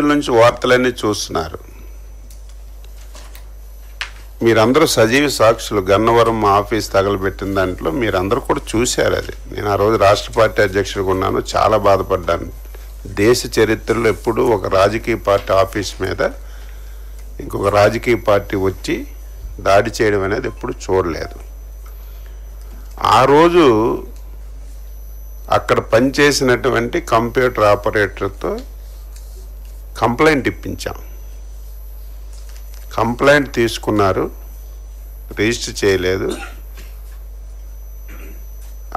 రోజుల నుంచి వార్తలన్నీ చూస్తున్నారు. మీరందరూ సజీవ సాక్షులు. గన్నవరం మా ఆఫీస్ తగలబెట్టిన దాంట్లో మీరందరూ కూడా చూశారు. అది నేను ఆ రోజు రాష్ట్ర పార్టీ అధ్యక్షుడిగా ఉన్నాను. చాలా బాధపడ్డాను. దేశ చరిత్రలో ఎప్పుడూ ఒక రాజకీయ పార్టీ ఆఫీస్ మీద ఇంకొక రాజకీయ పార్టీ వచ్చి దాడి చేయడం అనేది ఎప్పుడు చూడలేదు. ఆ రోజు అక్కడ పనిచేసినటువంటి కంప్యూటర్ ఆపరేటర్తో కంప్లైంట్ ఇప్పించాం. కంప్లైంట్ తీసుకున్నారు, రిజిస్టర్ చేయలేదు.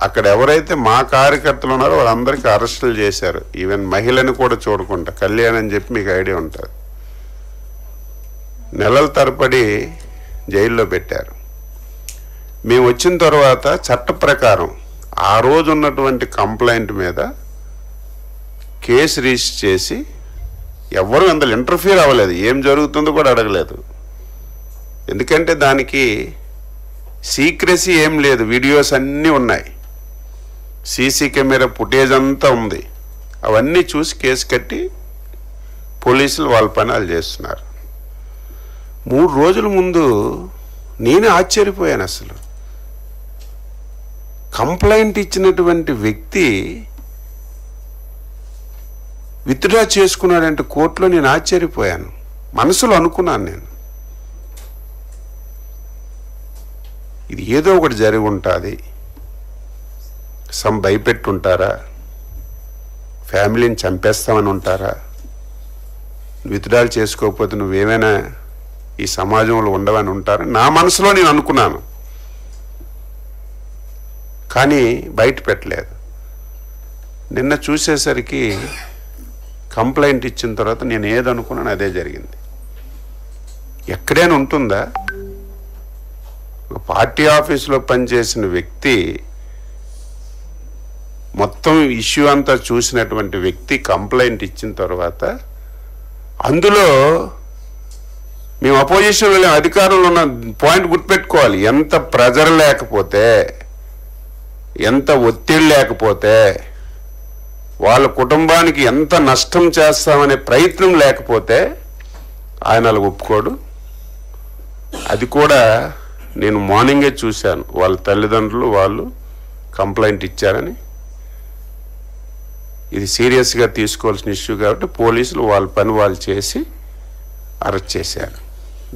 అక్కడ ఎవరైతే మా కార్యకర్తలు ఉన్నారో వాళ్ళందరికీ అరెస్టులు చేశారు. ఈవెన్ మహిళని కూడా చూడకుండా. కళ్యాణ్ అని చెప్పి మీకు ఐడియా ఉంటుంది. నెలల తరబడి జైల్లో పెట్టారు. మేము వచ్చిన తర్వాత చట్ట ప్రకారం ఆ రోజు ఉన్నటువంటి కంప్లైంట్ మీద కేసు రిజిస్టర్ చేసి ఎవరు అందులో ఇంటర్ఫియర్ అవ్వలేదు. ఏం జరుగుతుందో కూడా అడగలేదు. ఎందుకంటే దానికి సీక్రెసీ ఏం లేదు. వీడియోస్ అన్నీ ఉన్నాయి, సీసీ కెమెరా ఫుటేజ్ అంతా ఉంది. అవన్నీ చూసి కేసు కట్టి పోలీసులు వాళ్ళ పని వాళ్ళు చేస్తున్నారు. 3 రోజుల ముందు నేనే ఆశ్చర్యపోయాను. అసలు కంప్లైంట్ ఇచ్చినటువంటి వ్యక్తి విత్డ్రా చేసుకున్నాడంటే కోర్టులో నేను ఆశ్చర్యపోయాను. మనసులో అనుకున్నాను నేను, ఇది ఏదో ఒకటి జరిగి ఉంటుంది. భయపెట్టుంటారా, ఫ్యామిలీని చంపేస్తామని ఉంటారా, విత్డ్రాలు చేసుకోకపోతే నువ్వేమైనా ఈ సమాజంలో ఉండవని ఉంటారా, నా మనసులో నేను అనుకున్నాను. కానీ బయట పెట్టలేదు. నిన్న చూసేసరికి కంప్లైంట్ ఇచ్చిన తర్వాత నేను ఏదనుకున్నాను అదే జరిగింది. ఎక్కడైనా ఉంటుందా? ఒక పార్టీ ఆఫీసులో పనిచేసిన వ్యక్తి, మొత్తం ఇష్యూ అంతా చూసినటువంటి వ్యక్తి కంప్లైంట్ ఇచ్చిన తర్వాత అందులో మేము అపోజిషన్లో అధికారంలో ఉన్న పాయింట్ గుర్తుపెట్టుకోవాలి. ఎంత ప్రెజర్ లేకపోతే, ఎంత ఒత్తిడి లేకపోతే, వాళ్ళ కుటుంబానికి ఎంత నష్టం చేస్తామనే ప్రయత్నం లేకపోతే ఆయన అలా ఒప్పుకోడు. అది కూడా నేను మార్నింగే చూశాను. వాళ్ళ తల్లిదండ్రులు వాళ్ళు కంప్లైంట్ ఇచ్చారని. ఇది సీరియస్గా తీసుకోవాల్సిన ఇష్యూ కాబట్టి పోలీసులు వాళ్ళ పని వాళ్ళు చేసి అరెస్ట్ చేశారు.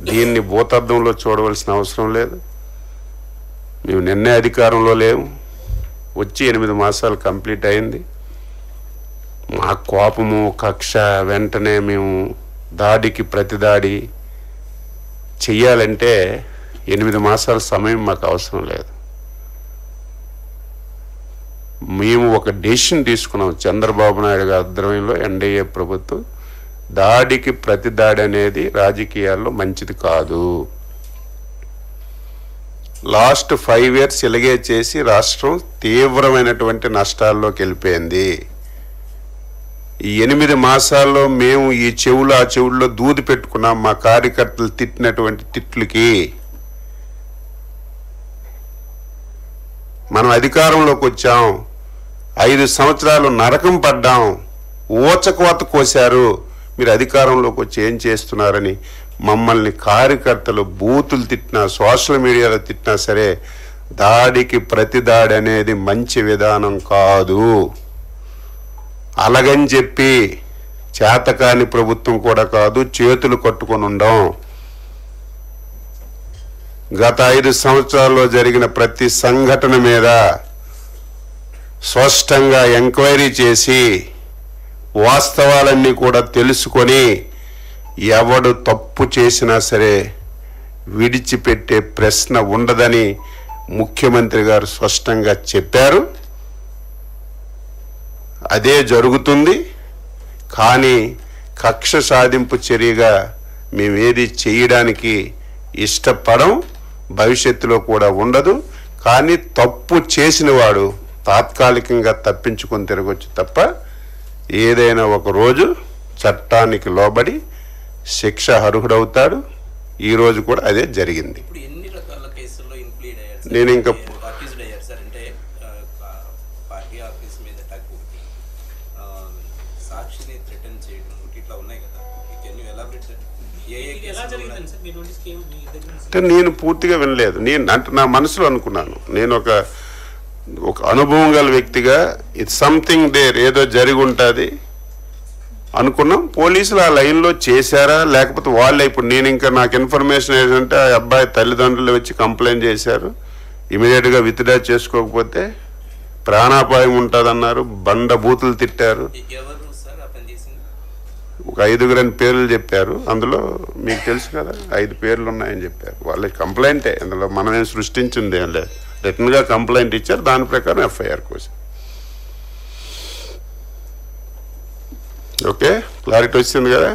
దీన్ని భూతద్దంలో చూడవలసిన అవసరం లేదు. మేము నిన్నే అధికారంలో లేము, వచ్చి 8 మాసాలు కంప్లీట్ అయింది. మా కోపము కక్ష వెంటనే మేము దాడికి ప్రతిదాడి చెయ్యాలంటే 8 మాసాల సమయం మాకు అవసరం లేదు. మేము ఒక డెసిషన్ తీసుకున్నాం. చంద్రబాబు నాయుడు గారి ఆధ్వర్యంలో ఎన్డీఏ ప్రభుత్వం దాడికి ప్రతి దాడి అనేది రాజకీయాల్లో మంచిది కాదు. లాస్ట్ 5 years ఇలాగే చేసి రాష్ట్రం తీవ్రమైనటువంటి నష్టాల్లోకి వెళ్ళిపోయింది. ఈ 8 మాసాల్లో మేము ఈ చెవులు ఆ చెవుల్లో దూది పెట్టుకున్నాం. మా కార్యకర్తలు తిట్టినటువంటి తిట్లకి మనం అధికారంలోకి వచ్చాం. 5 సంవత్సరాలు నరకం పడ్డాం. ఊచకోత కోశారు. మీరు అధికారంలోకి వచ్చి ఏం చేస్తున్నారని మమ్మల్ని కార్యకర్తలు బూతులు తిట్టినా, సోషల్ మీడియాలో తిట్టినా సరే దాడికి ప్రతి దాడి అనేది మంచి విధానం కాదు. అలాగని చెప్పి చేతకాని ప్రభుత్వం కూడా కాదు, చేతులు కట్టుకొని ఉండం. గత 5 సంవత్సరాల్లో జరిగిన ప్రతి సంఘటన మీద స్పష్టంగా ఎంక్వైరీ చేసి వాస్తవాలన్నీ కూడా తెలుసుకొని ఎవడు తప్పు చేసినా సరే విడిచిపెట్టే ప్రశ్న ఉండదని ముఖ్యమంత్రి గారు స్పష్టంగా చెప్పారు. అదే జరుగుతుంది. కానీ కక్ష సాధింపు చర్యగా మేమేది చేయడానికి ఇష్టపడం, భవిష్యత్తులో కూడా ఉండదు. కానీ తప్పు చేసిన వాడు తాత్కాలికంగా తప్పించుకొని తిరగొచ్చు తప్ప ఏదైనా ఒక రోజు చట్టానికి లోబడి శిక్ష అర్హుడవుతాడు. ఈరోజు కూడా అదే జరిగింది. నేను ఇంకా సాక్షిని థ్రెటన్ చేయడం ఇట్లా ఉన్నాయి కదా. అంటే నేను పూర్తిగా వినలేదు. అంటే నా మనసులో అనుకున్నాను, నేను ఒక అనుభవం గల వ్యక్తిగా ఇట్స్ సంథింగ్ దేర్, ఏదో జరిగి ఉంటుంది అనుకున్నాం. పోలీసులు ఆ లైన్లో చేశారా లేకపోతే వాళ్ళే, ఇప్పుడు నేను ఇంకా నాకు ఇన్ఫర్మేషన్ ఏంటంటే ఆ అబ్బాయి తల్లిదండ్రులు వచ్చి కంప్లైంట్ చేశారు, ఇమీడియట్గా విత్డ్రా చేసుకోకపోతే ప్రాణాపాయం ఉంటుందన్నారు, బండ బూతులు తిట్టారు. ఒక 5 పేర్లు చెప్పారు, అందులో మీకు తెలుసు కదా 5 పేర్లు ఉన్నాయని చెప్పారు. వాళ్ళ కంప్లైంటే, అందులో మనమేం సృష్టించింది ఏం లేదు, రిటర్న్గా కంప్లైంట్ ఇచ్చారు, దాని ప్రకారం ఎఫ్ఐఆర్ కోసం. ఓకే, క్లారిటీ వచ్చింది కదా.